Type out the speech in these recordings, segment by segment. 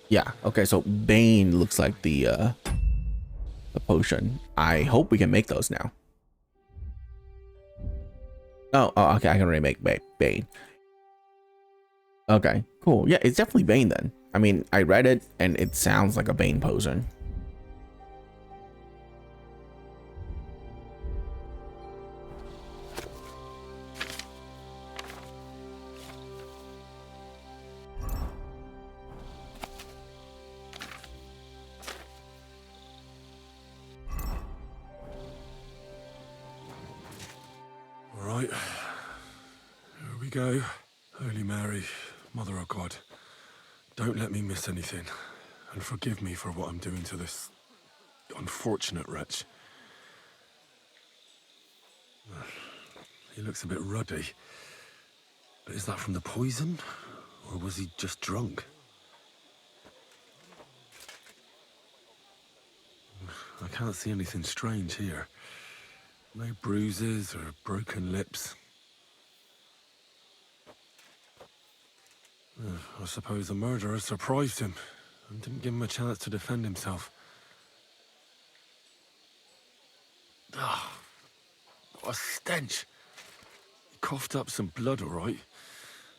Yeah. Okay. So Bane looks like the potion. I hope we can make those now. Oh, okay. I can already make Bane. Okay, cool. Yeah, it's definitely Bane then. I mean, I read it and it sounds like a Bane potion. All right, here we go. Holy Mary, Mother of God, don't let me miss anything, and forgive me for what I'm doing to this unfortunate wretch. He looks a bit ruddy, but is that from the poison, or was he just drunk? I can't see anything strange here. No bruises or broken lips. I suppose the murderer surprised him and didn't give him a chance to defend himself. Ah, what a stench. He coughed up some blood, all right,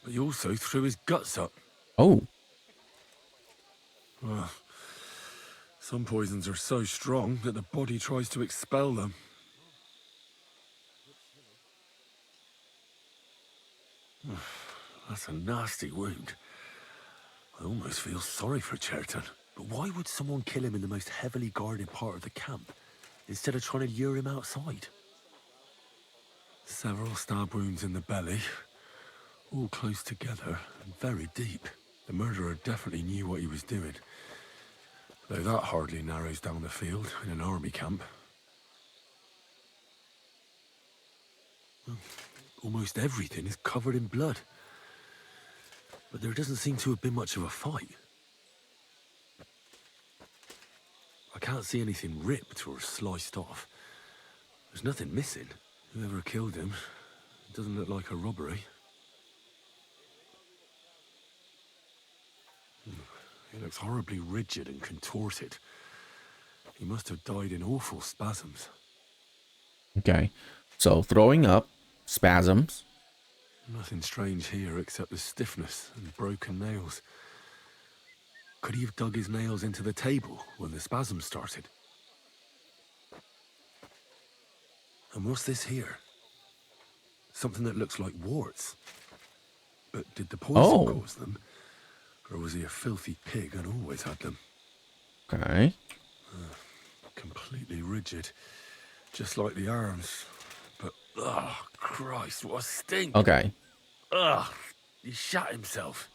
but he also threw his guts up. Oh. Some poisons are so strong that the body tries to expel them. That's a nasty wound. I almost feel sorry for Cheathrough. But why would someone kill him in the most heavily guarded part of the camp, instead of trying to lure him outside? Several stab wounds in the belly, all close together and very deep. The murderer definitely knew what he was doing. Though that hardly narrows down the field in an army camp. Almost everything is covered in blood. But there doesn't seem to have been much of a fight. I can't see anything ripped or sliced off. There's nothing missing. Whoever killed him, it doesn't look like a robbery. He looks horribly rigid and contorted. He must have died in awful spasms. Okay. So throwing up, spasms. Nothing strange here except the stiffness and broken nails. Could he have dug his nails into the table when the spasms started? And what's this here? Something that looks like warts. But did the poison cause them? Or was he a filthy pig and always had them? Okay. Completely rigid. Just like the arms. But, oh, Christ, what a stink! Okay. Ugh, he shot himself.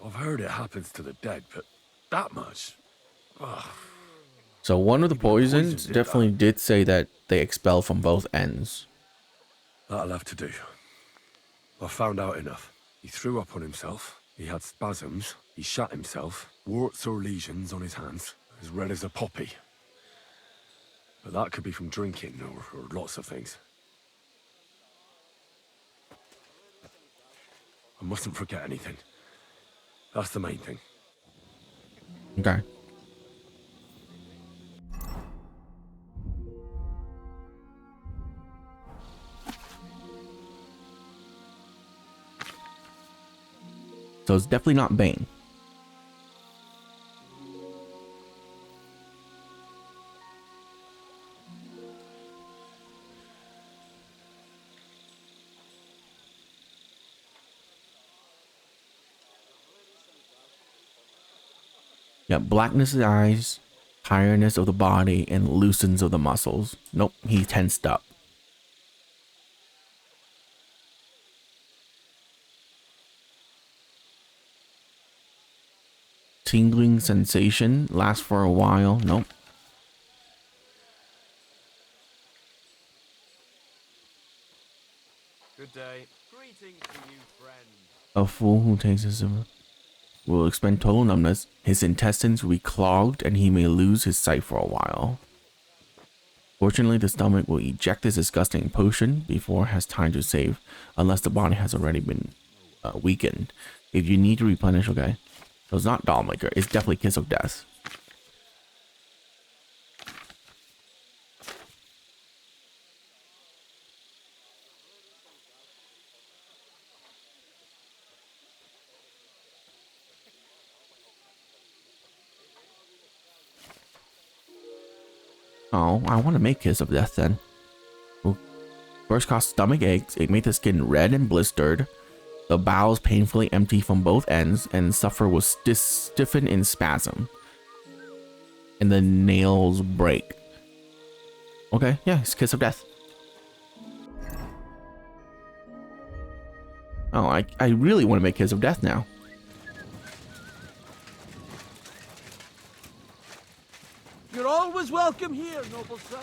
I've heard it happens to the dead, but that much? Ugh. So one of the poisons did definitely did say that they expel from both ends. That'll have to do. I found out enough. He threw up on himself, he had spasms, he shot himself, warts or lesions on his hands, as red as a poppy. But that could be from drinking or lots of things. I mustn't forget anything. That's the main thing. Okay. So it's definitely not Bane. Yeah, blackness of the eyes, tiredness of the body, and loosens of the muscles. Nope, he tensed up. Tingling sensation lasts for a while. Nope. Good day. Greetings to you, friend. A fool who takes his will expend total numbness. His intestines will be clogged and he may lose his sight for a while. Fortunately, the stomach will eject this disgusting potion before it has time to save, unless the body has already been weakened. if you need to replenish. Okay, so it's not Dollmaker. It's definitely Kiss of Death. Oh, I want to make Kiss of Death then. We'll first cause stomach aches. It made the skin red and blistered. The bowels painfully empty from both ends, and suffer will stiffen in spasm. And the nails break. Okay, yeah, it's Kiss of Death. Oh, I really want to make Kiss of Death now. You're always welcome here, noble sir.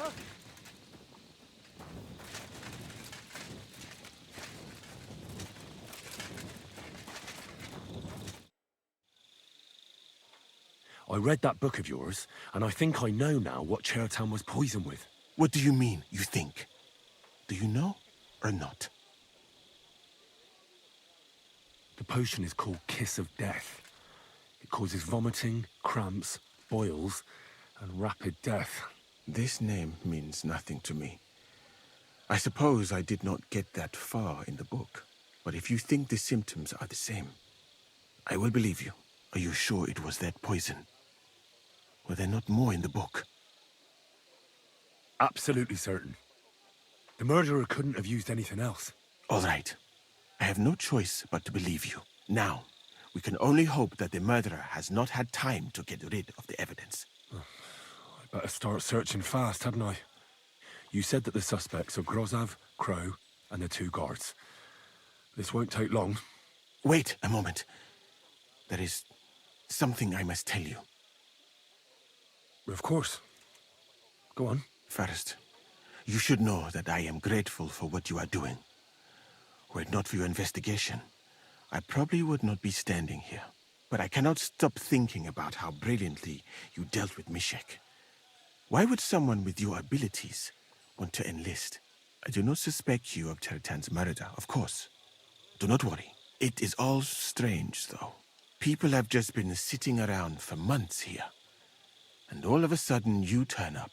I read that book of yours, and I think I know now what Cheathrough was poisoned with. What do you mean, you think? Do you know or not? The potion is called Kiss of Death. It causes vomiting, cramps, boils, and rapid death. This name means nothing to me. I suppose I did not get that far in the book, but if you think the symptoms are the same, I will believe you. Are you sure it was that poison? Were there not more in the book? Absolutely certain. The murderer couldn't have used anything else. All right. I have no choice but to believe you. Now, we can only hope that the murderer has not had time to get rid of the evidence. I better start searching fast, hadn't I? You said that the suspects are Grozav, Crow, and the 2 guards. This won't take long. Wait a moment. There is something I must tell you. Of course. Go on. First, you should know that I am grateful for what you are doing. Were it not for your investigation, I probably would not be standing here. But I cannot stop thinking about how brilliantly you dealt with Mishek. Why would someone with your abilities want to enlist? I do not suspect you of Cheathrough's murder, of course. Do not worry. It is all strange, though. People have just been sitting around for months here. And all of a sudden you turn up,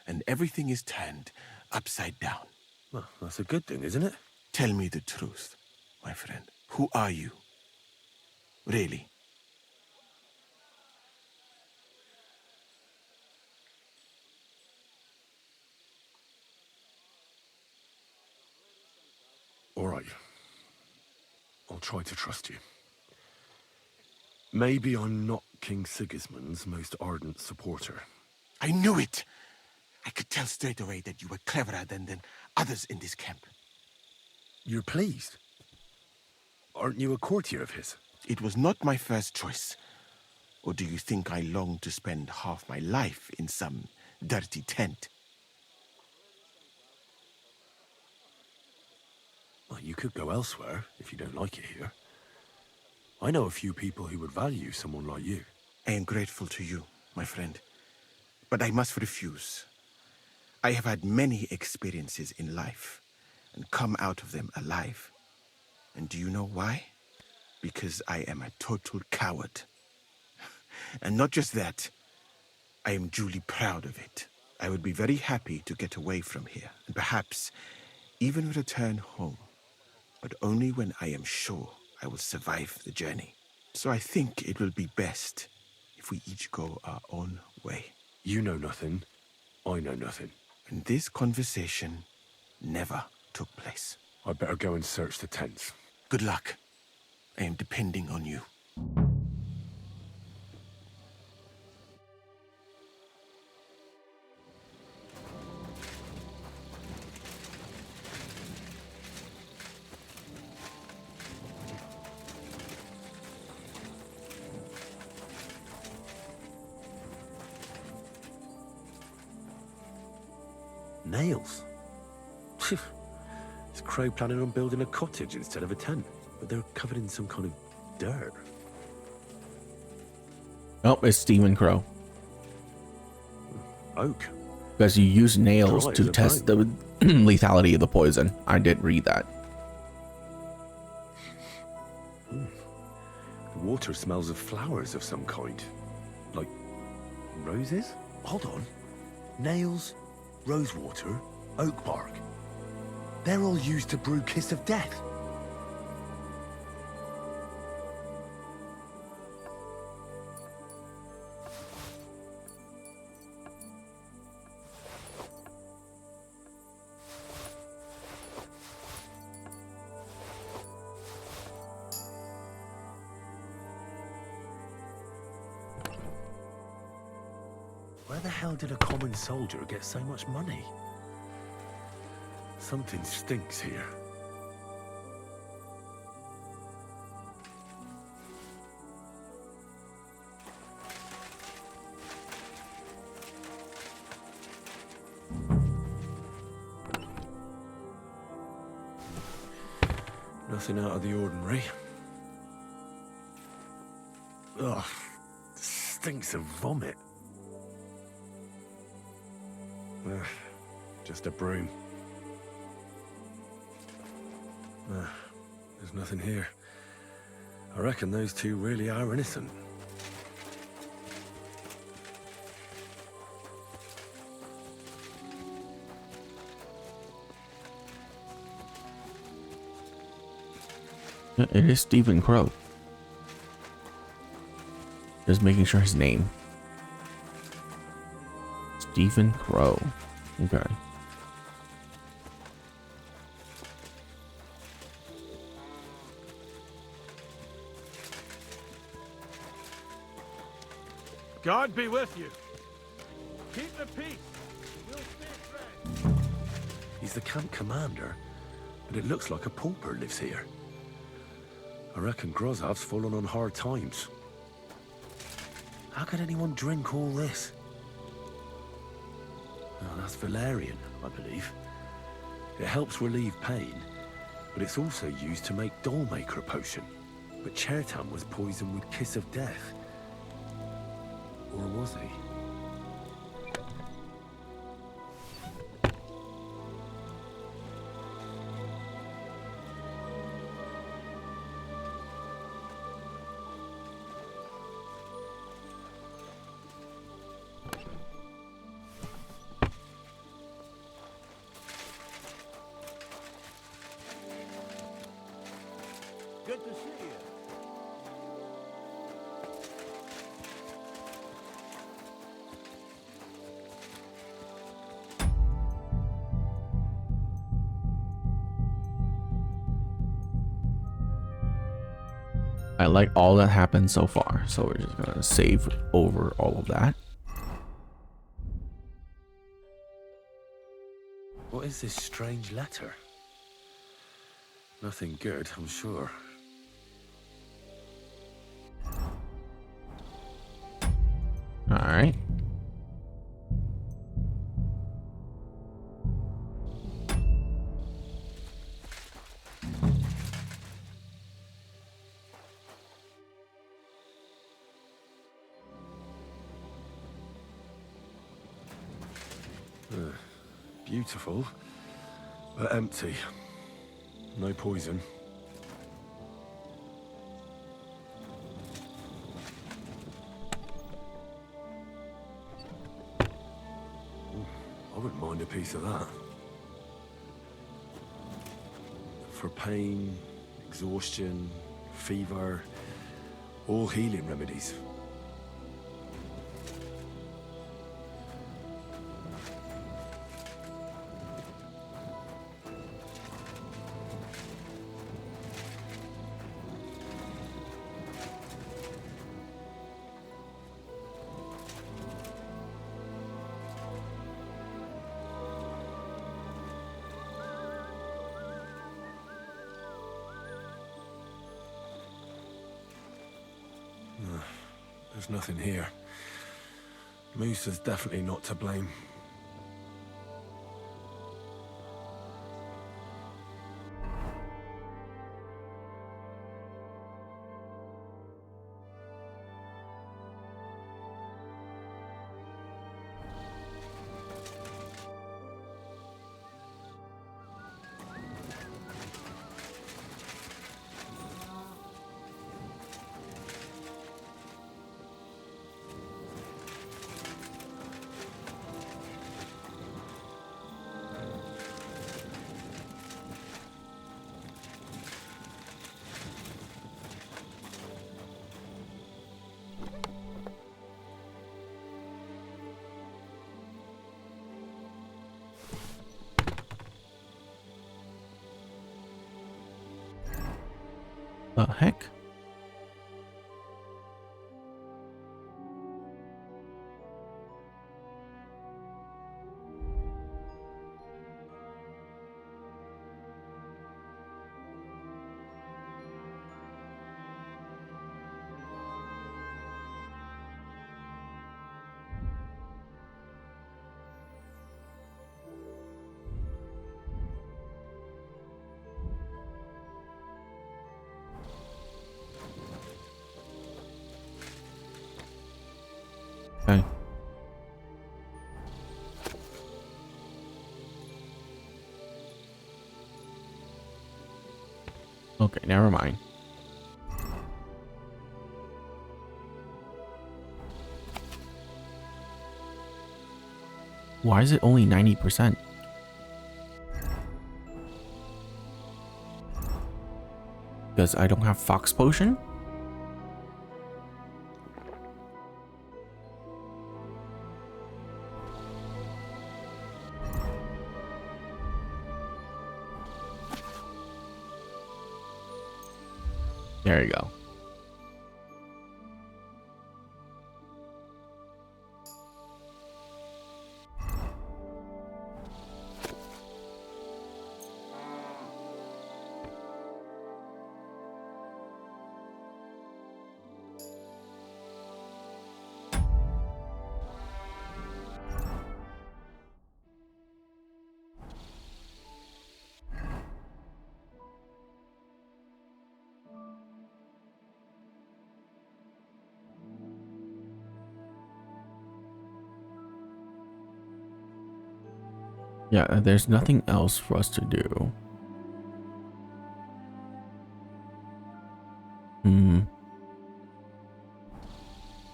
and everything is turned upside down. Well, that's a good thing, isn't it? Tell me the truth, my friend. Who are you? Really? All right. I'll try to trust you. Maybe I'm not King Sigismund's most ardent supporter. I knew it! I could tell straight away that you were cleverer than others in this camp. You're pleased? Aren't you a courtier of his? It was not my first choice. Or do you think I long to spend half my life in some dirty tent? Well, you could go elsewhere if you don't like it here. I know a few people who would value someone like you. I am grateful to you, my friend. But I must refuse. I have had many experiences in life and come out of them alive. And do you know why? Because I am a total coward. And not just that, I am duly proud of it. I would be very happy to get away from here and perhaps even return home, but only when I am sure I will survive the journey. So I think it will be best if we each go our own way. You know nothing. I know nothing. And this conversation never took place. I better go and search the tents. Good luck. I am depending on you. Nails? Is Crow planning on building a cottage instead of a tent? But they're covered in some kind of dirt. Oh, it's Stephen Crow. Oak. Because you use nails Dry as to a test the bone. lethality of the poison. I did read that. water smells of flowers of some kind. Like roses? Hold on. Nails, rosewater, oak bark. They're all used to brew Kiss of Death. Where the hell did a common soldier get so much money? Something stinks here. Nothing out of the ordinary. Ugh, stinks of vomit. Ugh, just a broom. There's nothing here. I reckon those two really are innocent. It is Stephen Crow. Just making sure his name. Stephen Crow. Okay. God be with you. Keep the peace. We'll stay friends. He's the camp commander, but it looks like a pauper lives here. I reckon Grozov's fallen on hard times. How could anyone drink all this? Oh, that's valerian, I believe. It helps relieve pain, but it's also used to make Dollmaker potion. But Chertam was poisoned with Kiss of Death. Or was he? Good to see you. I like all that happened so far, so we're just gonna save over all of that. What is this strange letter? Nothing good, I'm sure. All right. Beautiful, but empty. No poison. I wouldn't mind a piece of that. For pain, exhaustion, fever, all healing remedies. There's nothing here. Moose is definitely not to blame. The heck? Okay. Okay, never mind. Why is it only 90%? Because I don't have Fox Potion? There you go. Yeah, there's nothing else for us to do.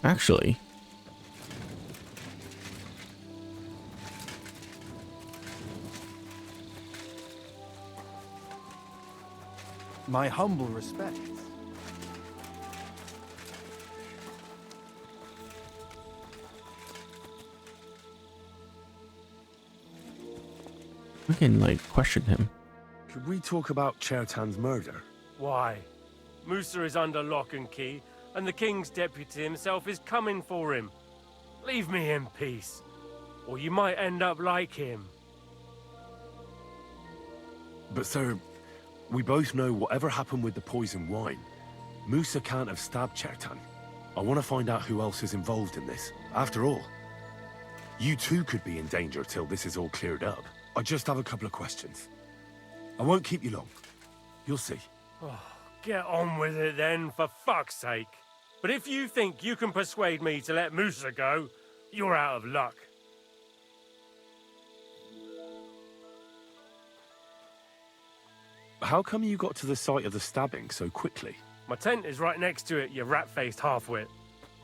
Actually, My humble respects. we can like question him. Could we talk about Chertan's murder? Why? Musa is under lock and key, and the king's deputy himself is coming for him. Leave me in peace, or you might end up like him. But sir, we both know whatever happened with the poison wine, Musa can't have stabbed Chertan. I want to find out who else is involved in this. After all, you too could be in danger till this is all cleared up. I just have a couple of questions. I won't keep you long. You'll see. Get on with it then, for fuck's sake. But if you think you can persuade me to let Musa go, you're out of luck. How come you got to the site of the stabbing so quickly? My tent is right next to it, you rat-faced half-wit.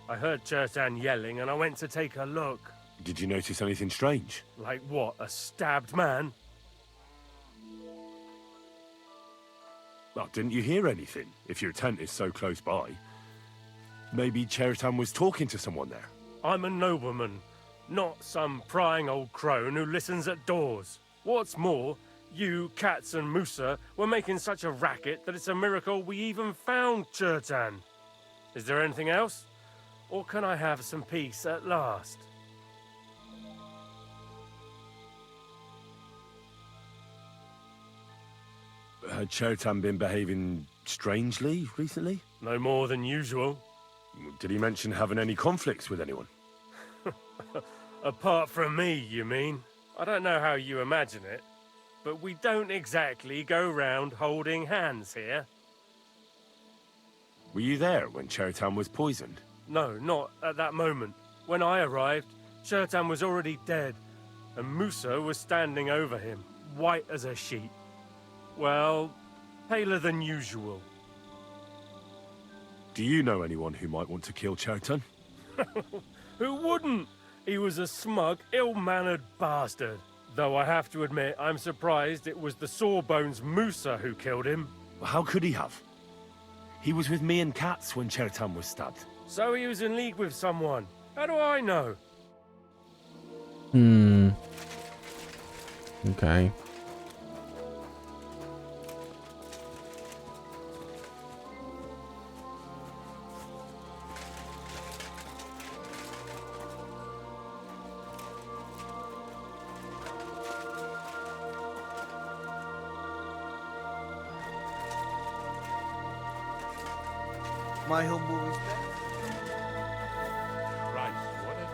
I heard Chertan yelling and I went to take a look. Did you notice anything strange? Like what, a stabbed man? Well, didn't you hear anything, if your tent is so close by? Maybe Chertan was talking to someone there. I'm a nobleman, not some prying old crone who listens at doors. What's more, you, Cats and Musa were making such a racket that it's a miracle we even found Chertan. Is there anything else? Or can I have some peace at last? Had Chertan been behaving strangely recently? No more than usual. Did he mention having any conflicts with anyone? Apart from me, you mean? I don't know how you imagine it, but we don't exactly go round holding hands here. Were you there when Chertan was poisoned? No, not at that moment. When I arrived, Chertan was already dead, and Musa was standing over him, white as a sheet. Well, paler than usual. Do you know anyone who might want to kill Chertan? Who wouldn't? He was a smug, ill-mannered bastard. Though I have to admit, I'm surprised it was the Sawbones Musa who killed him. How could he have? He was with me and Cats when Chertan was stabbed. So he was in league with someone. How do I know? Okay. My humble respect. Christ, what a day.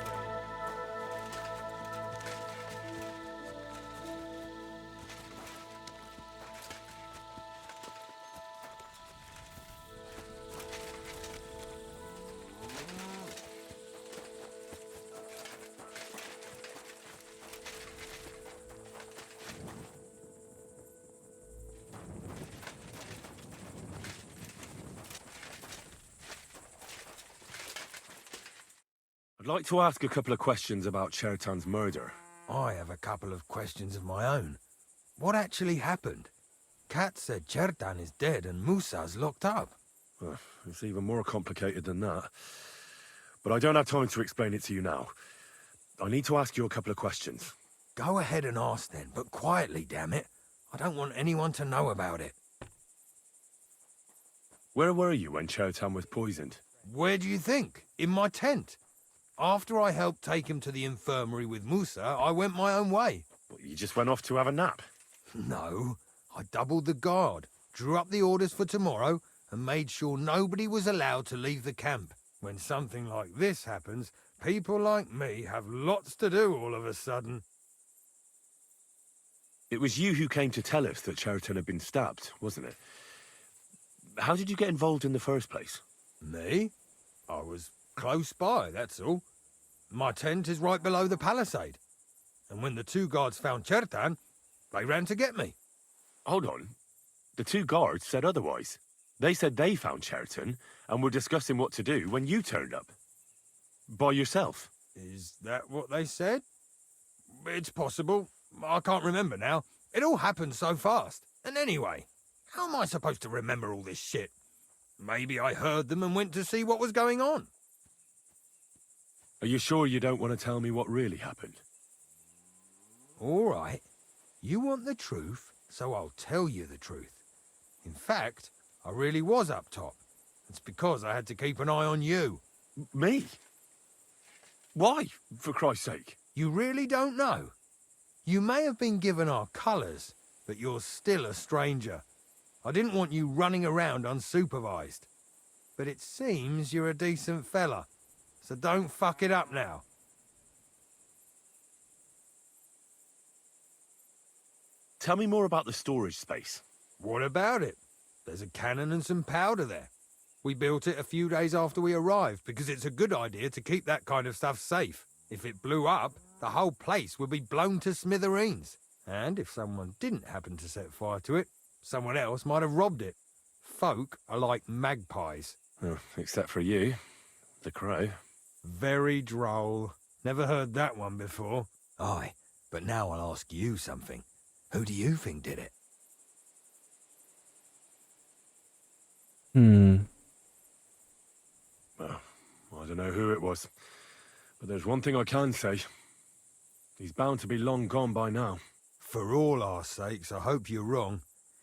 I'd like to ask a couple of questions about Chertan's murder. I have a couple of questions of my own. What actually happened? Kat said Chertan is dead and Musa's locked up. It's even more complicated than that. But I don't have time to explain it to you now. I need to ask you a couple of questions. Go ahead and ask then, but quietly, damn it. I don't want anyone to know about it. Where were you when Chertan was poisoned? Where do you think? In my tent. After I helped take him to the infirmary with Musa, I went my own way. Well, you just went off to have a nap. No, I doubled the guard, drew up the orders for tomorrow, and made sure nobody was allowed to leave the camp. When something like this happens, people like me have lots to do all of a sudden. It was you who came to tell us that Chertan had been stabbed, wasn't it? How did you get involved in the first place? Me? I was close by, that's all. My tent is right below the palisade. And when the two guards found Chertan, they ran to get me. Hold on. The two guards said otherwise. They said they found Chertan and were discussing what to do when you turned up. By yourself. Is that what they said? It's possible. I can't remember now. It all happened so fast. And anyway, how am I supposed to remember all this shit? Maybe I heard them and went to see what was going on. Are you sure you don't want to tell me what really happened? All right. You want the truth, so I'll tell you the truth. In fact, I really was up top. It's because I had to keep an eye on you. Me? Why, for Christ's sake? You really don't know? You may have been given our colours, but you're still a stranger. I didn't want you running around unsupervised. But it seems you're a decent fella, so don't fuck it up now. Tell me more about the storage space. What about it? There's a cannon and some powder there. We built it a few days after we arrived because it's a good idea to keep that kind of stuff safe. If it blew up, the whole place would be blown to smithereens. And if someone didn't happen to set fire to it, someone else might have robbed it. Folk are like magpies. Oh, except for you, the crow. Very droll. Never heard that one before. Aye, but now I'll ask you something. Who do you think did it? Well, I don't know who it was. But there's one thing I can say. He's bound to be long gone by now. For all our sakes, I hope you're wrong.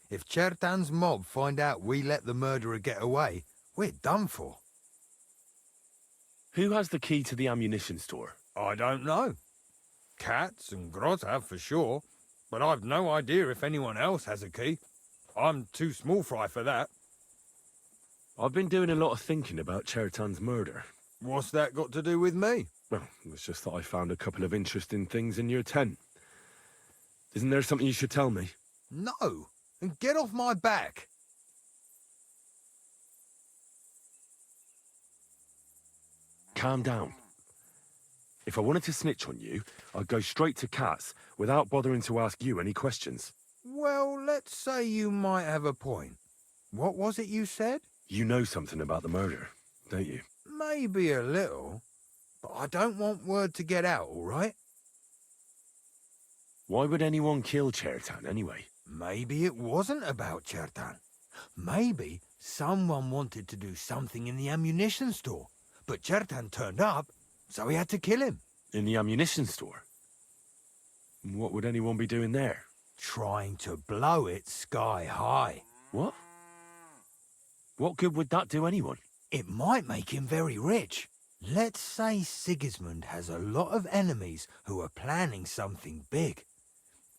If Chertan's mob find out we let the murderer get away, we're done for. Who has the key to the ammunition store? I don't know. Katz and Groz have for sure, but I've no idea if anyone else has a key. I'm too small fry for that. I've been doing a lot of thinking about Chertan's murder. What's that got to do with me? Well, it's just that I found a couple of interesting things in your tent. Isn't there something you should tell me? No, and get off my back. Calm down. If I wanted to snitch on you, I'd go straight to Katz without bothering to ask you any questions. Well, let's say you might have a point. What was it you said? You know something about the murder, don't you? Maybe a little, but I don't want word to get out, all right? Why would anyone kill Chertan anyway? Maybe it wasn't about Chertan. Maybe someone wanted to do something in the ammunition store, but Chertan turned up, so we had to kill him. In the ammunition store? What would anyone be doing there? Trying to blow it sky high. What? What good would that do anyone? It might make him very rich. Let's say Sigismund has a lot of enemies who are planning something big.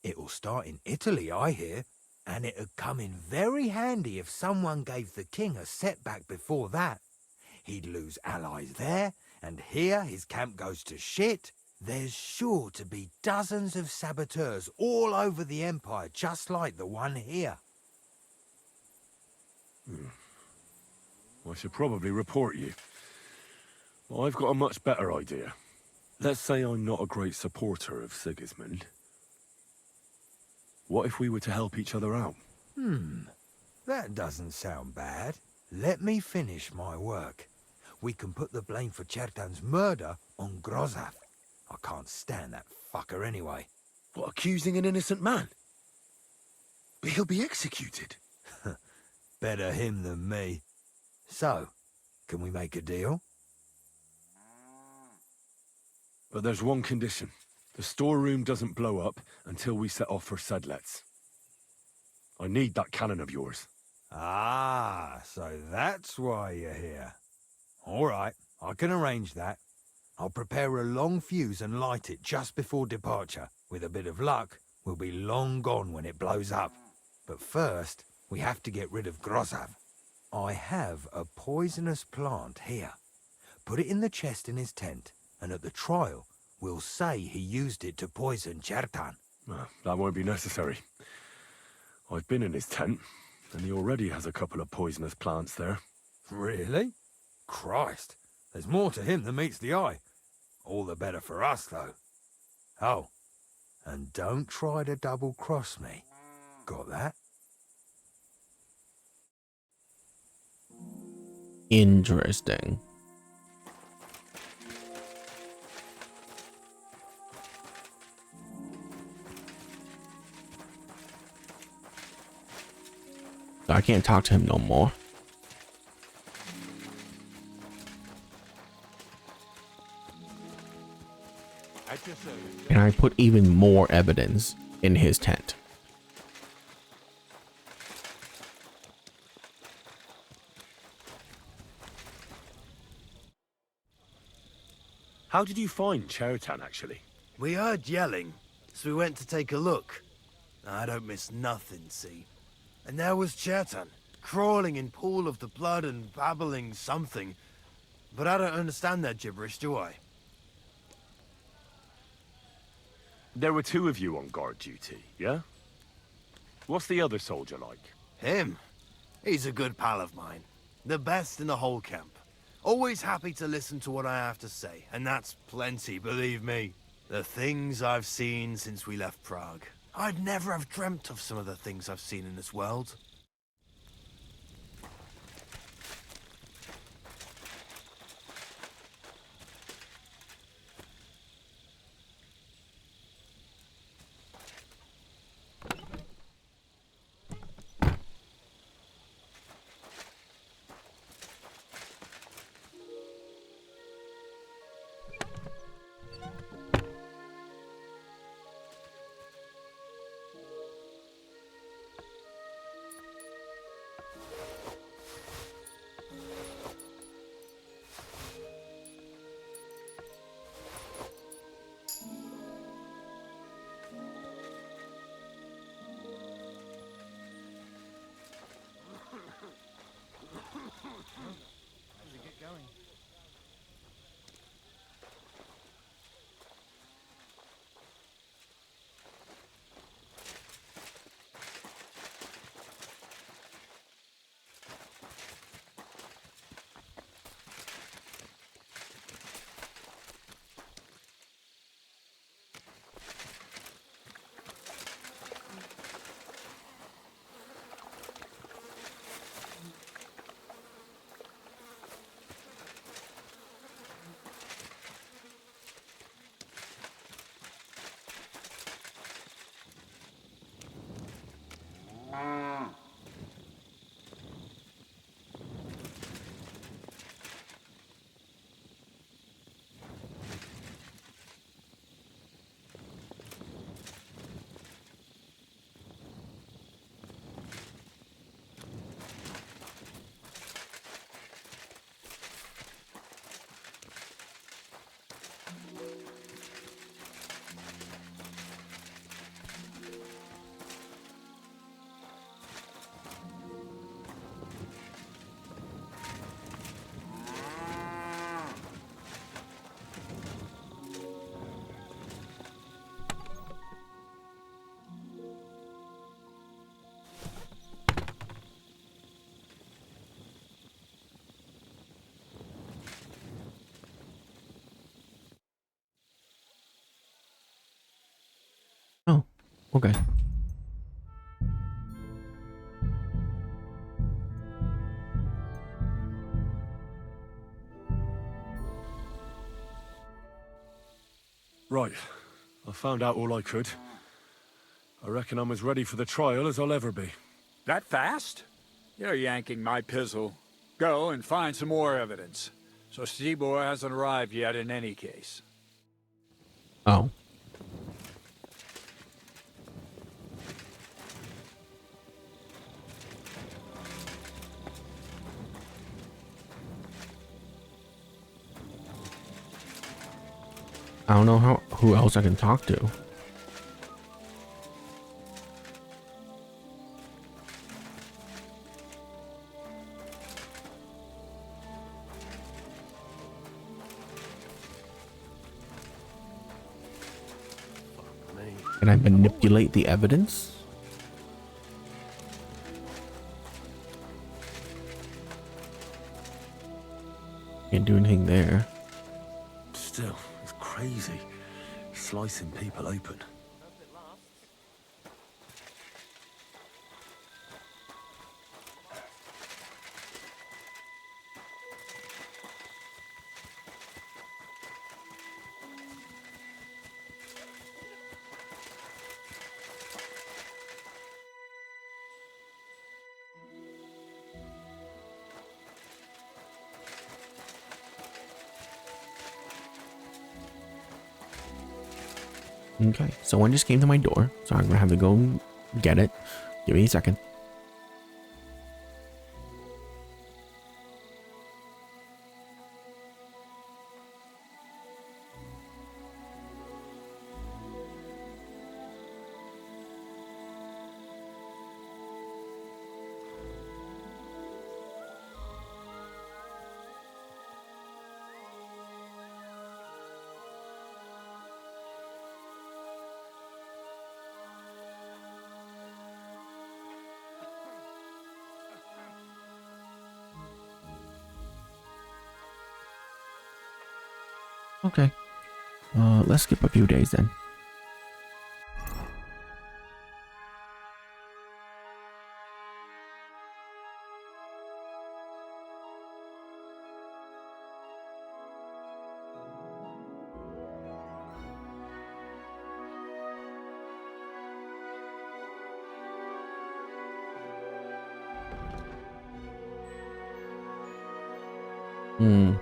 It'll start in Italy, I hear, and it'd come in very handy if someone gave the king a setback before that. He'd lose allies there, and here his camp goes to shit. There's sure to be dozens of saboteurs all over the Empire, just like the one here. I should probably report you. But I've got a much better idea. Let's say I'm not a great supporter of Sigismund. What if we were to help each other out? That doesn't sound bad. Let me finish my work. We can put the blame for Chertan's murder on Grozav. I can't stand that fucker anyway. What, accusing an innocent man? But he'll be executed. Better him than me. So, can we make a deal? But there's one condition. The storeroom doesn't blow up until we set off for Sedlets. I need that cannon of yours. Ah, so that's why you're here. All right, I can arrange that. I'll prepare a long fuse and light it just before departure. With a bit of luck, we'll be long gone when it blows up. But first, we have to get rid of Grozav. I have a poisonous plant here. Put it in the chest in his tent, and at the trial, we'll say he used it to poison Chertan. That won't be necessary. I've been in his tent, and he already has a couple of poisonous plants there. Really? Christ, there's more to him than meets the eye. All the better for us, though. Oh, and don't try to double-cross me. Got that? Interesting. I can't talk to him no more. And I put even more evidence in his tent. How did you find Chertan, actually? We heard yelling, so we went to take a look. I don't miss nothing, see? And there was Chertan, crawling in pool of the blood and babbling something. But I don't understand that gibberish, do I? There were two of you on guard duty, yeah? What's the other soldier like? Him? He's a good pal of mine. The best in the whole camp. Always happy to listen to what I have to say, and that's plenty, believe me. The things I've seen since we left Prague. I'd never have dreamt of some of the things I've seen in this world. Okay. Right. I found out all I could. I reckon I'm as ready for the trial as I'll ever be. That fast? You're yanking my pizzle. Go and find some more evidence. So Stibor hasn't arrived yet in any case. Oh. I don't know who else I can talk to. Can I manipulate the evidence? Can't do anything there. Still, it's crazy. Slicing people open. Okay, someone just came to my door, so I'm gonna have to go get it. Give me a second. Okay. Let's skip a few days then. Hmm.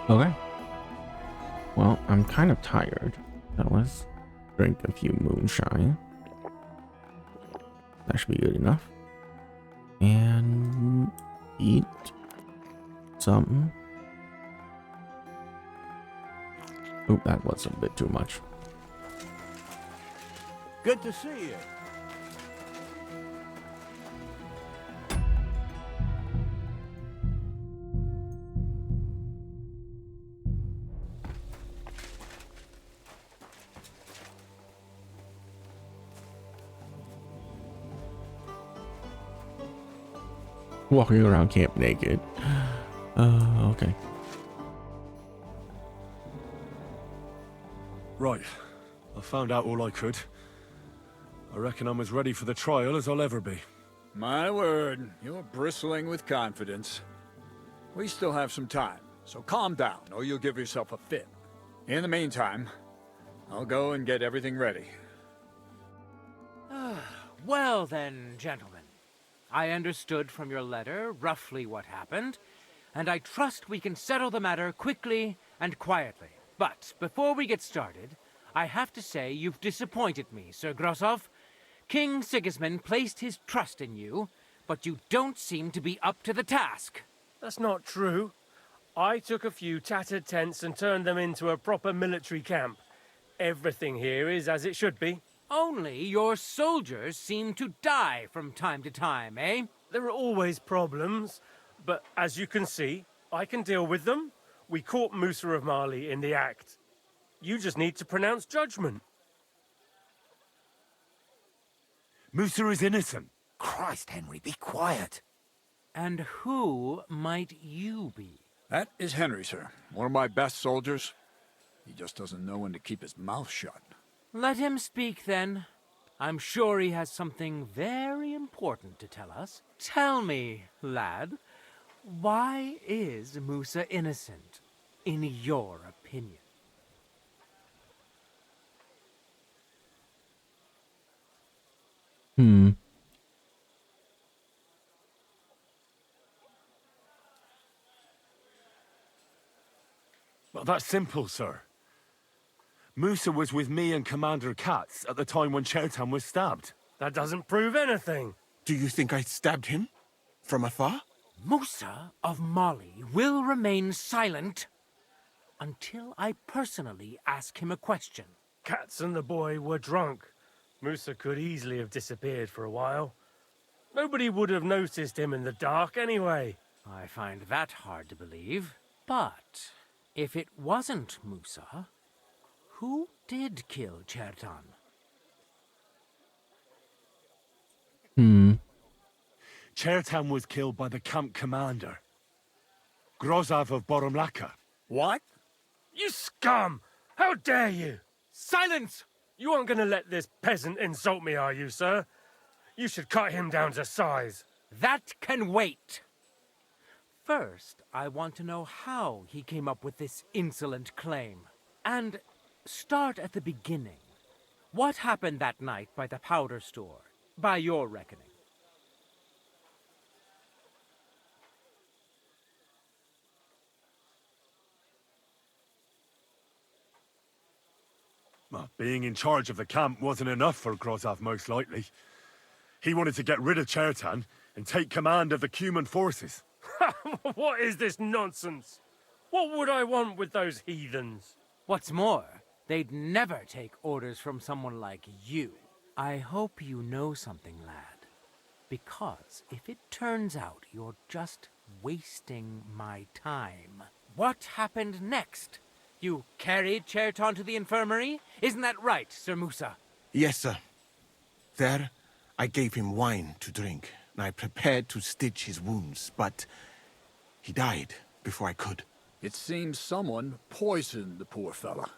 Okay. Well, I'm kind of tired. So let's drink a few moonshine. That should be good enough. And eat something. Oh, that was a bit too much. Good to see you. Walking around camp naked. Okay. Right. I found out all I could. I reckon I'm as ready for the trial as I'll ever be. My word, you're bristling with confidence. We still have some time, so calm down or you'll give yourself a fit. In the meantime, I'll go and get everything ready. Well then, gentlemen. I understood from your letter roughly what happened, and I trust we can settle the matter quickly and quietly. But before we get started, I have to say you've disappointed me, Sir Grosov. King Sigismund placed his trust in you, but you don't seem to be up to the task. That's not true. I took a few tattered tents and turned them into a proper military camp. Everything here is as it should be. Only your soldiers seem to die from time to time, eh? There are always problems, but as you can see, I can deal with them. We caught Musa of Mali in the act. You just need to pronounce judgment. Musa is innocent. Christ, Henry, be quiet. And who might you be? That is Henry, sir. One of my best soldiers. He just doesn't know when to keep his mouth shut. Let him speak, then. I'm sure he has something very important to tell us. Tell me, lad, why is Musa innocent, in your opinion? Well, that's simple, sir. Musa was with me and Commander Katz at the time when Chertan was stabbed. That doesn't prove anything. Do you think I stabbed him? From afar? Musa of Mali will remain silent until I personally ask him a question. Katz and the boy were drunk. Musa could easily have disappeared for a while. Nobody would have noticed him in the dark anyway. I find that hard to believe. But if it wasn't Musa, who did kill Chertan? Chertan was killed by the camp commander, Grozov of Boromlaka. What? You scum! How dare you! Silence! You aren't going to let this peasant insult me, are you, sir? You should cut him down to size. That can wait. First, I want to know how he came up with this insolent claim. And start at the beginning. What happened that night by the powder store, by your reckoning? Well, being in charge of the camp wasn't enough for Grozov, most likely. He wanted to get rid of Chertan and take command of the Cuman forces. What is this nonsense? What would I want with those heathens? What's more, they'd never take orders from someone like you. I hope you know something, lad. Because if it turns out you're just wasting my time, what happened next? You carried Chertan to the infirmary? Isn't that right, Sir Musa? Yes, sir. There, I gave him wine to drink, and I prepared to stitch his wounds, but he died before I could. It seems someone poisoned the poor fella.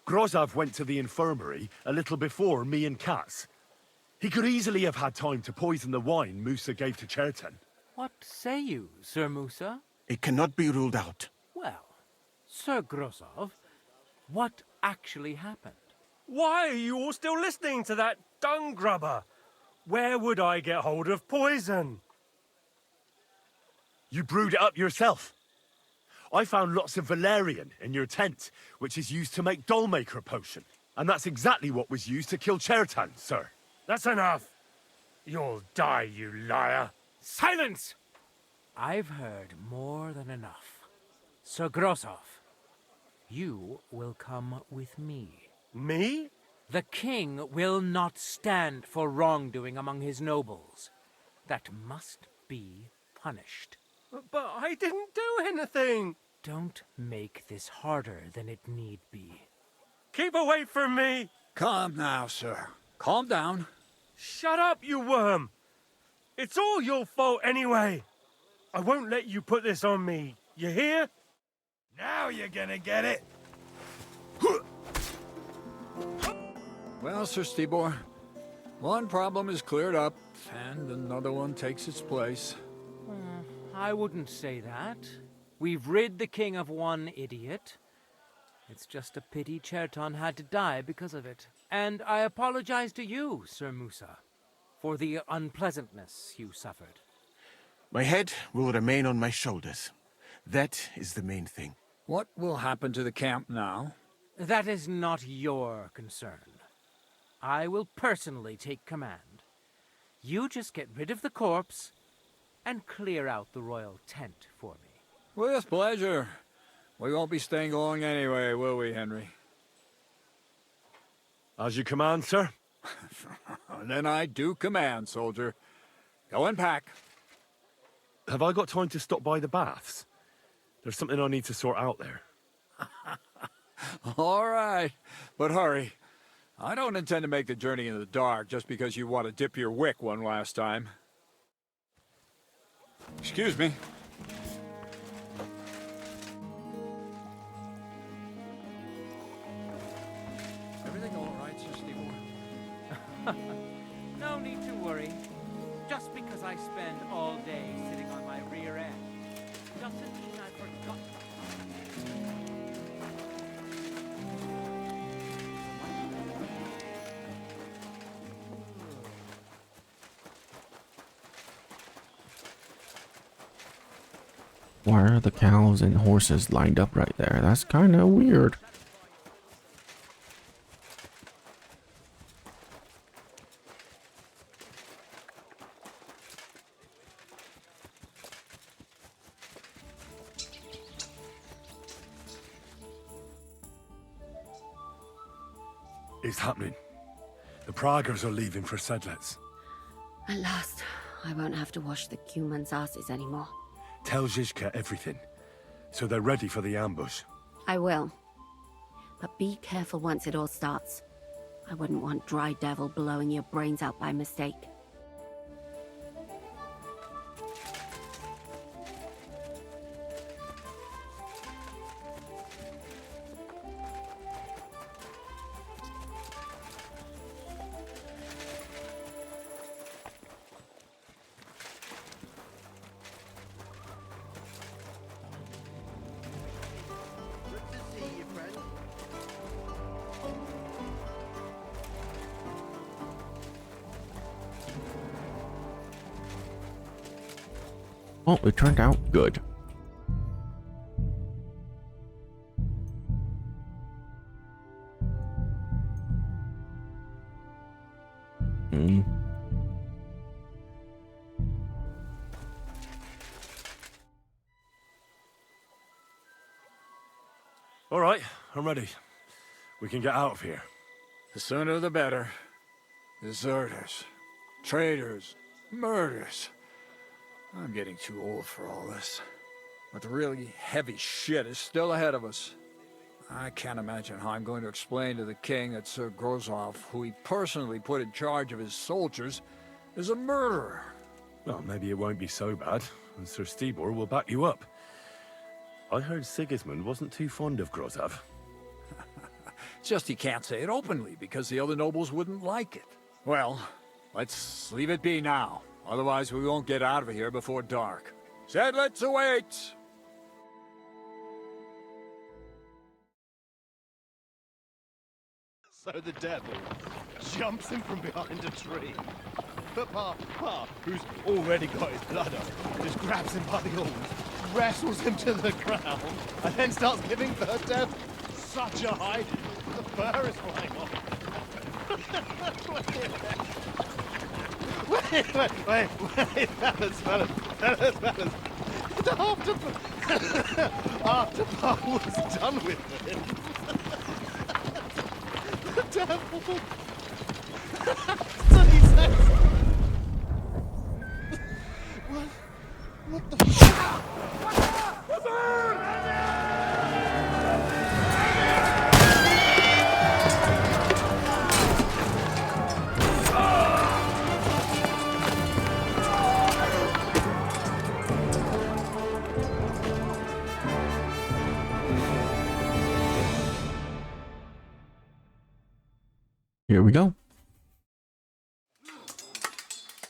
Grozov went to the infirmary a little before me and Katz. He could easily have had time to poison the wine Musa gave to Chertan. What say you, Sir Musa? It cannot be ruled out. Well, Sir Grosov, what actually happened? Why are you all still listening to that dung grubber? Where would I get hold of poison? You brewed it up yourself. I found lots of valerian in your tent, which is used to make dollmaker potion. And that's exactly what was used to kill Chertan, sir. That's enough. You'll die, you liar. Silence! I've heard more than enough. Sir Grosov, you will come with me. Me? The king will not stand for wrongdoing among his nobles. That must be punished. But I didn't do anything. Don't make this harder than it need be. Keep away from me. Calm now, sir. Calm down. Shut up, you worm. It's all your fault anyway. I won't let you put this on me. You hear? Now you're gonna get it. Well, Sir Stibor, one problem is cleared up, and another one takes its place. I wouldn't say that. We've rid the king of one idiot. It's just a pity Cherton had to die because of it. And I apologize to you, Sir Musa, for the unpleasantness you suffered. My head will remain on my shoulders. That is the main thing. What will happen to the camp now? That is not your concern. I will personally take command. You just get rid of the corpse and clear out the royal tent for me. With pleasure. We won't be staying long anyway, will we, Henry? As you command, sir. Then I do command, soldier. Go and pack. Have I got time to stop by the baths? There's something I need to sort out there. All right, but hurry. I don't intend to make the journey in the dark just because you want to dip your wick one last time. Excuse me. Everything all right, Sir Steve? No need to worry. Just because I spend all day sitting on my rear end doesn't mean I forgot. Why are the cows and horses lined up right there? That's kind of weird. It's happening. The Praggers are leaving for Sedlets. At last, I won't have to wash the Cuman's asses anymore. Tell Zizka everything, so they're ready for the ambush. I will. But be careful once it all starts. I wouldn't want Dry Devil blowing your brains out by mistake. Well, it turned out good. All right, I'm ready. We can get out of here. The sooner the better. Deserters, traitors, murders. I'm getting too old for all this. But the really heavy shit is still ahead of us. I can't imagine how I'm going to explain to the king that Sir Grozov, who he personally put in charge of his soldiers, is a murderer. Well, maybe it won't be so bad, and Sir Stibor will back you up. I heard Sigismund wasn't too fond of Grozov. It's just he can't say it openly because the other nobles wouldn't like it. Well, let's leave it be now. Otherwise, we won't get out of here before dark. Sedlets awaits! So the devil jumps in from behind a tree. But Pa, who's already got his blood up, just grabs him by the horns, wrestles him to the ground, and then starts giving the devil such a hiding. The fur is flying off. Wait, fellas. After Pa was done with him, the devil... So he says... What the fuck? Here we go.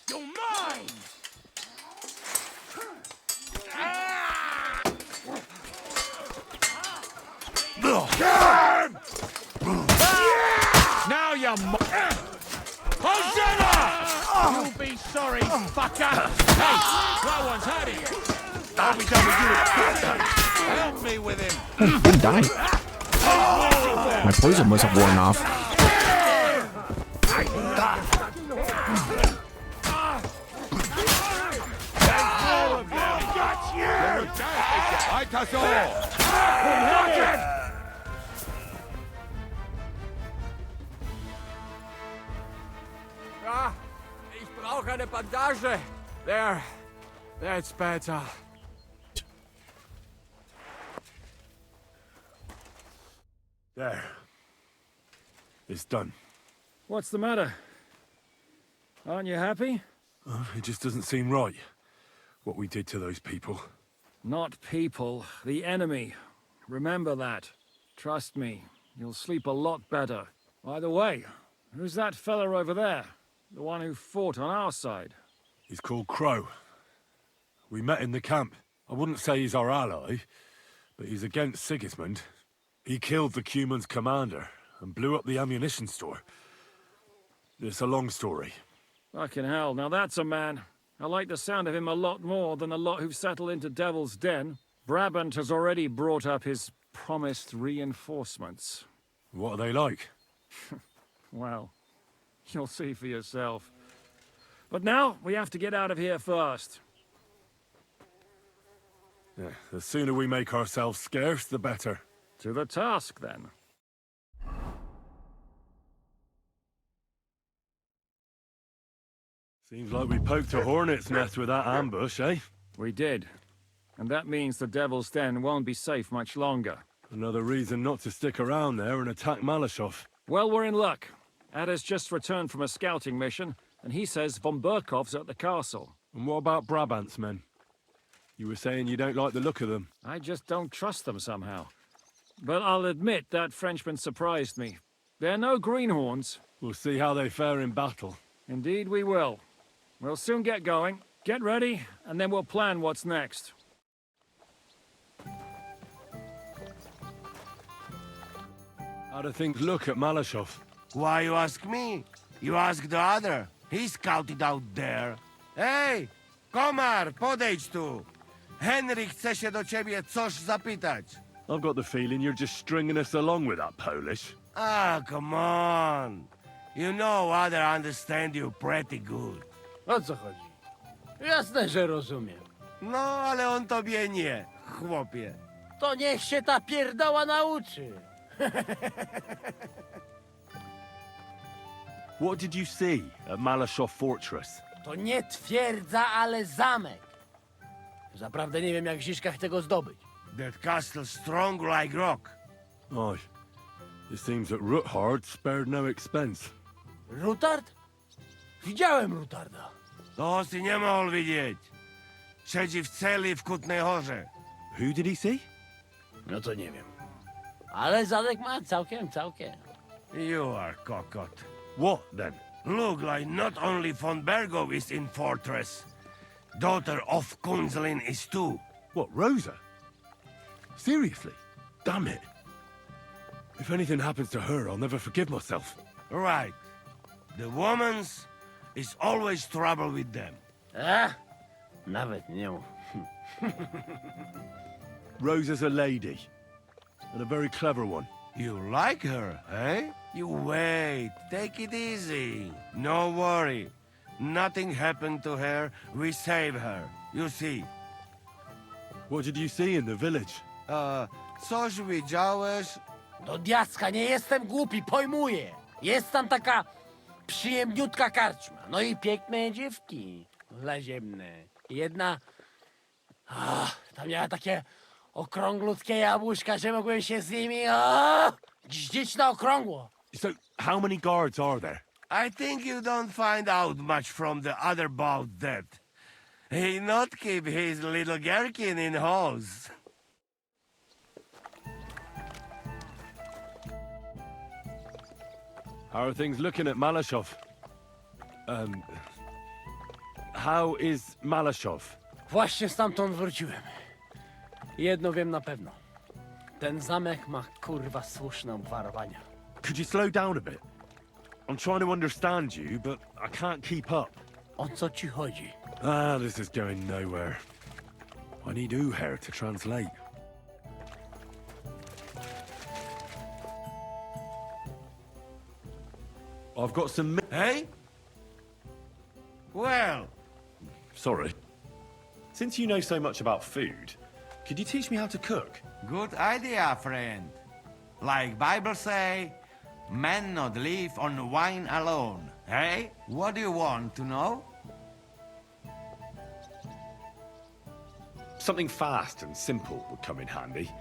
You're mine! You'll be sorry, fucker! Hey, that one's had it! I'll be done with you, bastard! Help me with him! He didn't die. My poison must have worn off. Fight us all! Ah, ich brauche eine Bandage. There. That's better. There. It's done. What's the matter? Aren't you happy? It just doesn't seem right, what we did to those people. Not people, the enemy. Remember that. Trust me, you'll sleep a lot better. By the way, who's that fella over there? The one who fought on our side? He's called Crow. We met in the camp. I wouldn't say he's our ally, but he's against Sigismund. He killed the Cuman's commander and blew up the ammunition store. It's a long story. Fucking hell, now that's a man. I like the sound of him a lot more than a lot who've settled into Devil's Den. Brabant has already brought up his promised reinforcements. What are they like? Well, you'll see for yourself. But now, we have to get out of here first. Yeah, the sooner we make ourselves scarce, the better. To the task, then. Seems like we poked a hornet's nest with that ambush, eh? We did. And that means the Devil's Den won't be safe much longer. Another reason not to stick around there and attack Malashov. Well, we're in luck. Ada's just returned from a scouting mission, and he says von Burkov's at the castle. And what about Brabant's men? You were saying you don't like the look of them. I just don't trust them somehow. But I'll admit that Frenchman surprised me. They're no greenhorns. We'll see how they fare in battle. Indeed we will. We'll soon get going. Get ready, and then we'll plan what's next. How do things look at Malashov? Why you ask me? You ask the other. He scouted out there. Hej, komar, podejdź tu. Henry chce się do ciebie coś zapytać. I've got the feeling you're just stringing us along with that Polish. Ah, come on. You know other understand you pretty good. O co chodzi? Jasne, że rozumiem. No, ale on tobie nie, chłopie. To niech się ta pierdoła nauczy. What did you see at Malashov Fortress? To nie twierdza, ale zamek. Zaprawdę nie wiem, jak Ziszka chce go zdobyć. That castle strong like rock. Aye. It seems that Ruthard spared no expense. Rutard? Widziałem Rutarda. To si nie mógł widzieć. Siedzi w celi w Kutnej Horze. Who did he see? No to nie wiem. Ale zadek ma całkiem. You are cockot. What, then? Look like not only von Bergo is in fortress. Daughter of Kunzelin is too. What, Rosa? Seriously? Damn it. If anything happens to her, I'll never forgive myself. Right. The woman's is always trouble with them. Nawet nie mów. Rosa's a lady. And a very clever one. You like her, eh? You wait. Take it easy. No worry. Nothing happened to her. We save her. You see. What did you see in the village? Coś widziałeś? Do diaska, nie jestem głupi, pojmuję. Jest tam taka przyjemniutka karczma. No i piękne dziewki. Laziemne. Jedna... tam miała takie okrąglutkie jabłuszka, że mogłem się z nimi gździć na okrągło. So, how many guards are there? I think you don't find out much from the other about that. He not keep his little gherkin in halls. How are things looking at Malashov? How is Malashov? Właśnie stamtąd wróciłem. Jedno wiem na pewno. Ten zamek ma kurwa słuszne obwarowania. Could you slow down a bit? I'm trying to understand you, but I can't keep up. on co ci chodzi? Ah, this is going nowhere. I need Uher to translate. I've got some... Hey? Well, Sorry. Since you know so much about food, could you teach me how to cook? good idea, friend. Like Bible say, man not live on wine alone. Hey? What do you want to know? Something fast and simple would come in handy.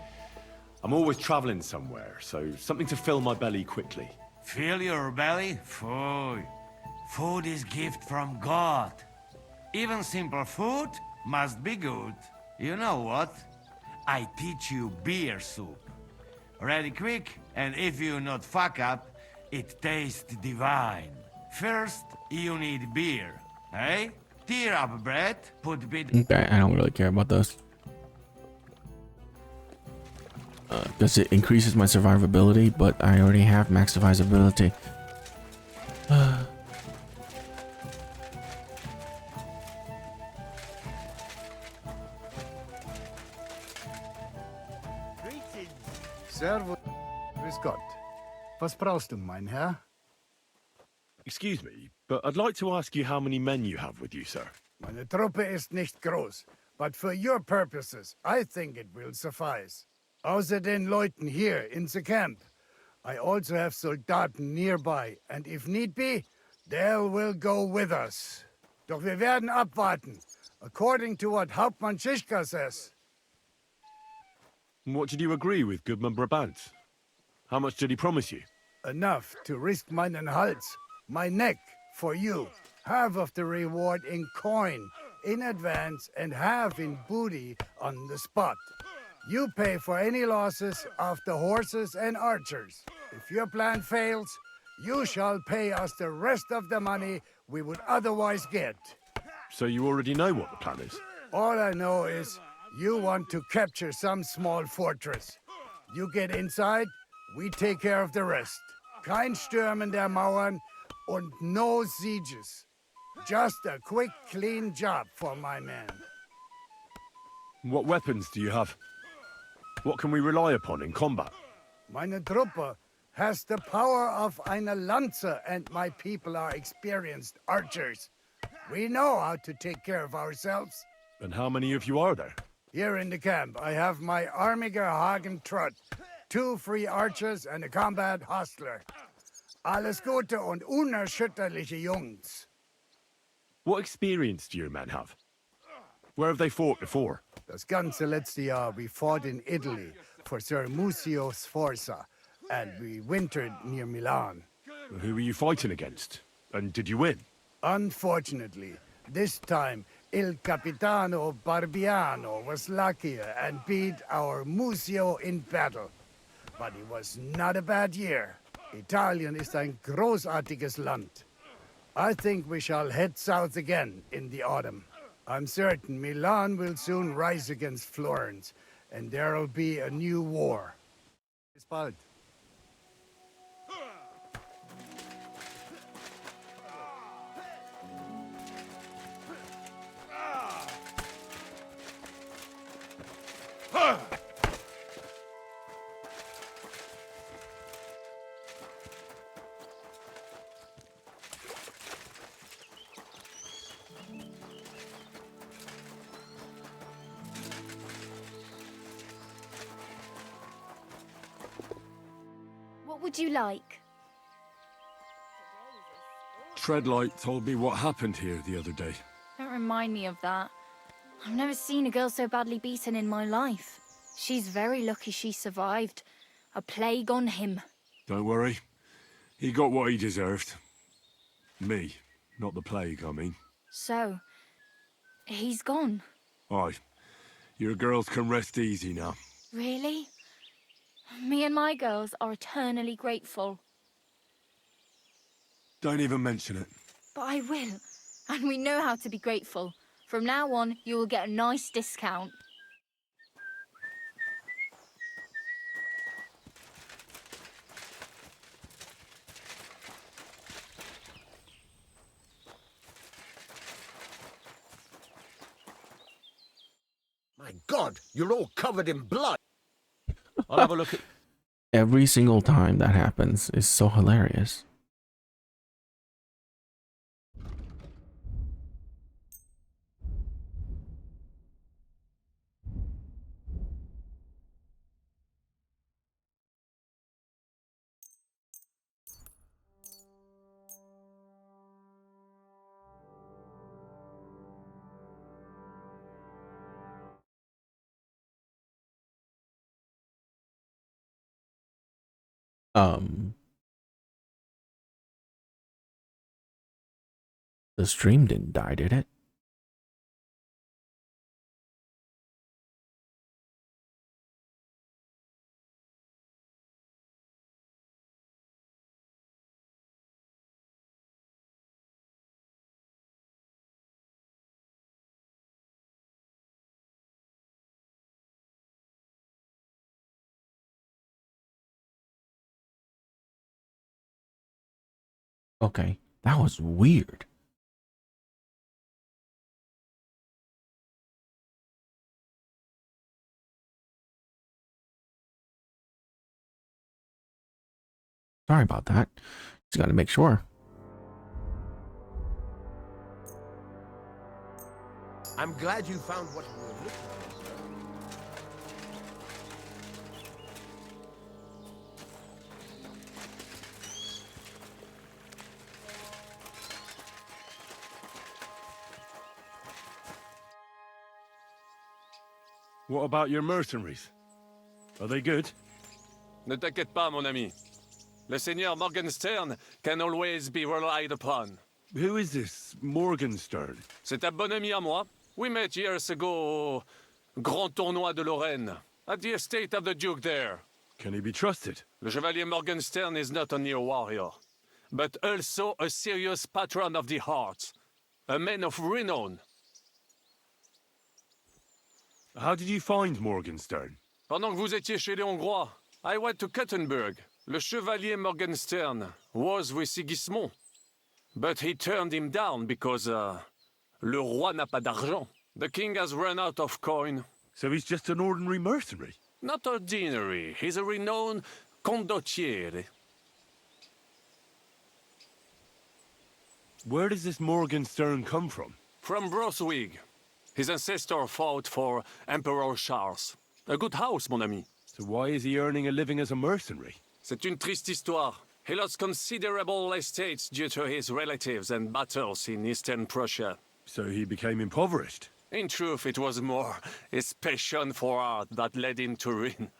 I'm always traveling somewhere, so something to fill my belly quickly. Fill your belly? Food. Food is gift from God. Even simple food must be good. You know what? I teach you beer soup. Ready quick, and if you not fuck up, it tastes divine. First, you need beer. Hey? Tear up bread, put bit... Okay, I don't really care about those. Because it increases my survivability, but I already have max survivability. Servus. Grüß Gott. Was brauchst du, mein Herr? Excuse me, but I'd like to ask you how many men you have with you, sir. Meine Truppe ist nicht groß, but for your purposes, I think it will suffice. Außer den Leuten here in the camp, I also have Soldaten nearby, and if need be, they will go with us. Doch wir werden abwarten, according to what Hauptmann Schischka says. What did you agree with Goodman Brabant? How much did he promise you? Enough to risk meinen Hals, my neck, for you. Half of the reward in coin, in advance, and half in booty on the spot. You pay for any losses of the horses and archers. If your plan fails, you shall pay us the rest of the money we would otherwise get. So you already know what the plan is? All I know is you want to capture some small fortress. You get inside, we take care of the rest. Kein Stürmen der Mauern und no sieges. Just a quick, clean job for my men. What weapons do you have? What can we rely upon in combat? Meine Truppe has the power of eine Lanze, and my people are experienced archers. We know how to take care of ourselves. And how many of you are there? Here in the camp, I have my Armiger Hagen Trott, 2 free archers and a combat hostler. Alles Gute und unerschütterliche Jungs. What experience do your men have? Where have they fought before? Das ganze letzte Jahr we fought in Italy for Sir Musio Sforza, and we wintered near Milan. Who were you fighting against? And did you win? Unfortunately, this time Il Capitano Barbiano was luckier and beat our Musio in battle. But it was not a bad year. Italien ist ein großartiges Land. I think we shall head south again in the autumn. I'm certain Milan will soon rise against Florence, and there'll be a new war. Bis bald. What would you like? Treadlight told me what happened here the other day. Don't remind me of that. I've never seen a girl so badly beaten in my life. She's very lucky she survived. A plague on him. Don't worry. He got what he deserved. Me, not the plague, I mean. So, he's gone. Aye. Your girls can rest easy now. Really? Me and my girls are eternally grateful. Don't even mention it. But I will. And we know how to be grateful. From now on, you will get a nice discount. My God, you're all covered in blood. I'll have a look at... Every single time that happens is so hilarious. The stream didn't die, did it? Okay, that was weird. Sorry about that. Just gotta make sure. I'm glad you found what you were looking for, sir. What about your mercenaries? Are they good? Ne t'inquiète pas, mon ami. Le Seigneur Morgenstern can always be relied upon. Who is this Morgenstern? C'est un bon ami à moi. We met years ago au Grand Tournoi de Lorraine, at the estate of the Duke there. Can he be trusted? Le Chevalier Morgenstern is not only a warrior, but also a serious patron of the hearts, a man of renown. How did you find Morgenstern? Pendant que vous étiez chez les Hongrois, I went to Kettenberg. Le Chevalier Morgenstern was with Sigismund, but he turned him down because, le roi n'a pas d'argent. The king has run out of coin. So he's just an ordinary mercenary? Not ordinary. He's a renowned condottiere. Where does this Morgenstern come from? From Broswig. His ancestor fought for Emperor Charles. A good house, mon ami. So why is he earning a living as a mercenary? C'est une triste histoire. He lost considerable estates due to his relatives and battles in Eastern Prussia. So he became impoverished? In truth, it was more his passion for art that led him to ruin.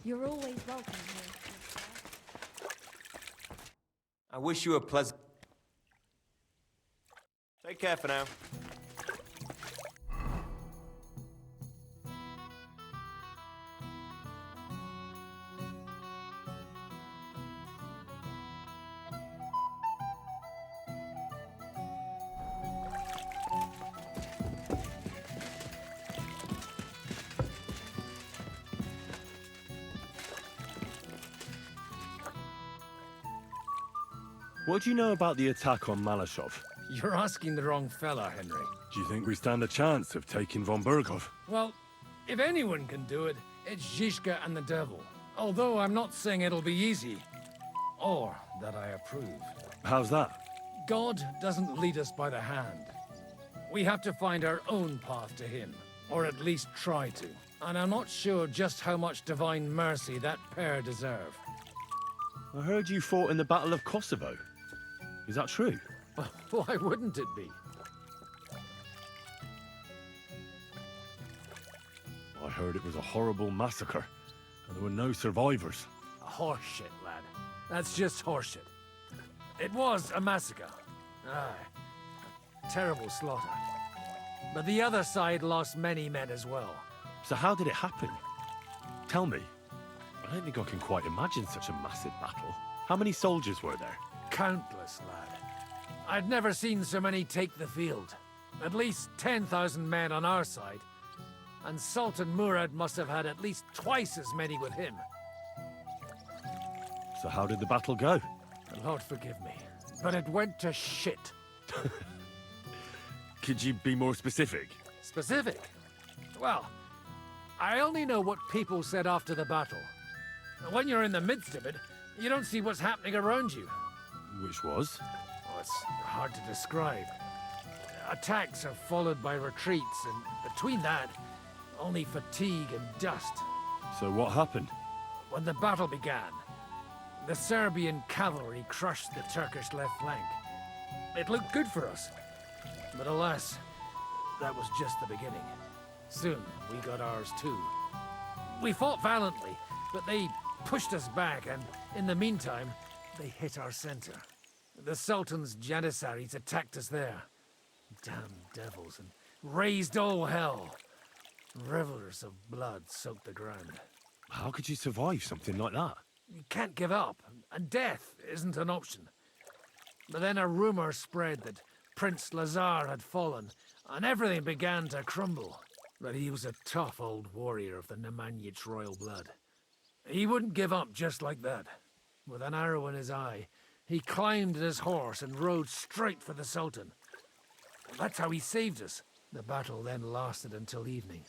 You're always welcome here. I wish you a pleasant... Take care for now. What do you know about the attack on Malashov? You're asking the wrong fella, Henry. Do you think we stand a chance of taking von Berghoff? Well, if anyone can do it, it's Zizka and the devil. Although I'm not saying it'll be easy. Or that I approve. How's that? God doesn't lead us by the hand. We have to find our own path to him. Or at least try to. And I'm not sure just how much divine mercy that pair deserve. I heard you fought in the Battle of Kosovo. Is that true? Why wouldn't it be? I heard it was a horrible massacre, and there were no survivors. Horseshit, lad. That's just horseshit. It was a massacre. Aye. Terrible slaughter. But the other side lost many men as well. So how did it happen? Tell me. I don't think I can quite imagine such a massive battle. How many soldiers were there? Countless, lad. I'd never seen so many take the field. At least 10,000 men on our side. And Sultan Murad must have had at least twice as many with him. So how did the battle go? Lord forgive me, but it went to shit. Could you be more specific? Specific? Well, I only know what people said after the battle. When you're in the midst of it, you don't see what's happening around you. Which was? Oh, it's hard to describe. Attacks are followed by retreats, and between that, only fatigue and dust. So what happened? When the battle began, the Serbian cavalry crushed the Turkish left flank. It looked good for us, but alas, that was just the beginning. Soon, we got ours too. We fought valiantly, but they pushed us back, and in the meantime, they hit our center. The Sultan's Janissaries attacked us there. Damn devils, and raised all hell. Rivers of blood soaked the ground. How could you survive something like that? You can't give up, and death isn't an option. But then a rumor spread that Prince Lazar had fallen, and everything began to crumble. But he was a tough old warrior of the Nemanjic royal blood. He wouldn't give up just like that. With an arrow in his eye, he climbed his horse and rode straight for the Sultan. That's how he saved us. The battle then lasted until evening.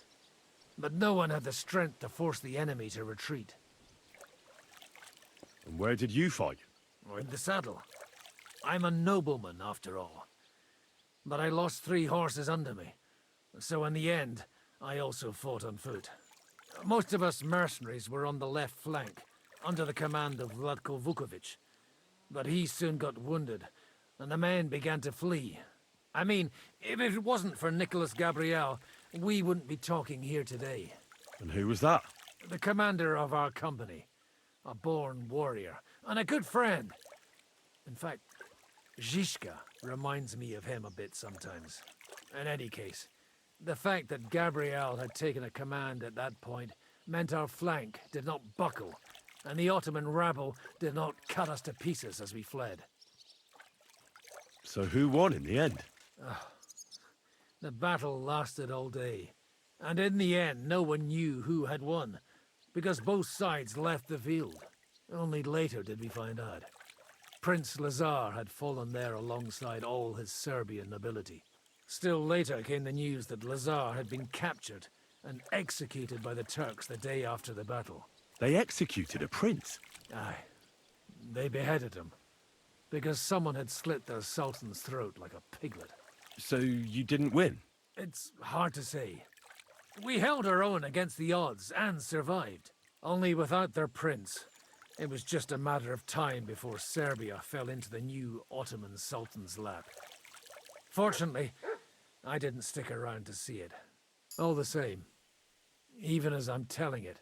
But no one had the strength to force the enemy to retreat. And where did you fight? Or in the saddle. I'm a nobleman, after all. But I lost 3 horses under me. So in the end, I also fought on foot. Most of us mercenaries were on the left flank, under the command of Vlatko Vukovic. But he soon got wounded, and the men began to flee. I mean, if it wasn't for Nicholas Gabriel, we wouldn't be talking here today. And who was that? The commander of our company. A born warrior, and a good friend. In fact, Zhishka reminds me of him a bit sometimes. In any case, the fact that Gabriel had taken a command at that point meant our flank did not buckle, and the Ottoman rabble did not cut us to pieces as we fled. So who won in the end? The battle lasted all day, and in the end no one knew who had won, because both sides left the field. Only later did we find out. Prince Lazar had fallen there alongside all his Serbian nobility. Still later came the news that Lazar had been captured and executed by the Turks the day after the battle. They executed a prince? Aye. They beheaded him, because someone had slit their sultan's throat like a piglet. So you didn't win? It's hard to say. We held our own against the odds and survived. Only without their prince, it was just a matter of time before Serbia fell into the new Ottoman Sultan's lap. Fortunately, I didn't stick around to see it. All the same, even as I'm telling it,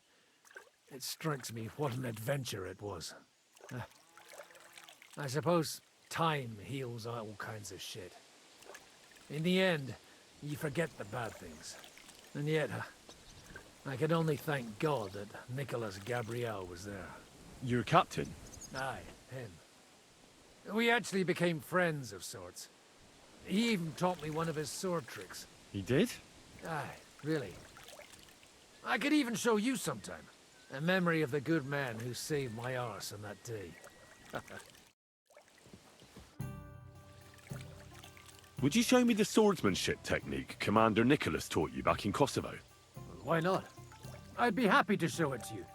it strikes me what an adventure it was. I suppose time heals all kinds of shit. In the end, you forget the bad things. And yet, I can only thank God that Nicholas Gabriel was there. Your captain? Aye, him. We actually became friends of sorts. He even taught me one of his sword tricks. He did? Aye, really. I could even show you sometime. A memory of the good man who saved my arse on that day. Would you show me the swordsmanship technique Commander Nicholas taught you back in Kosovo? Why not? I'd be happy to show it to you.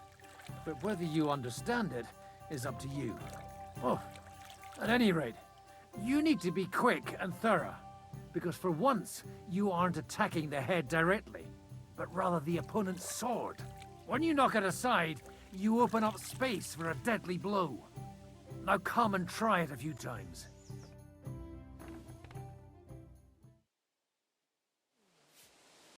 But whether you understand it is up to you. Oh, at any rate, you need to be quick and thorough. Because for once, you aren't attacking the head directly, but rather the opponent's sword. When you knock it aside, you open up space for a deadly blow. Now come and try it a few times.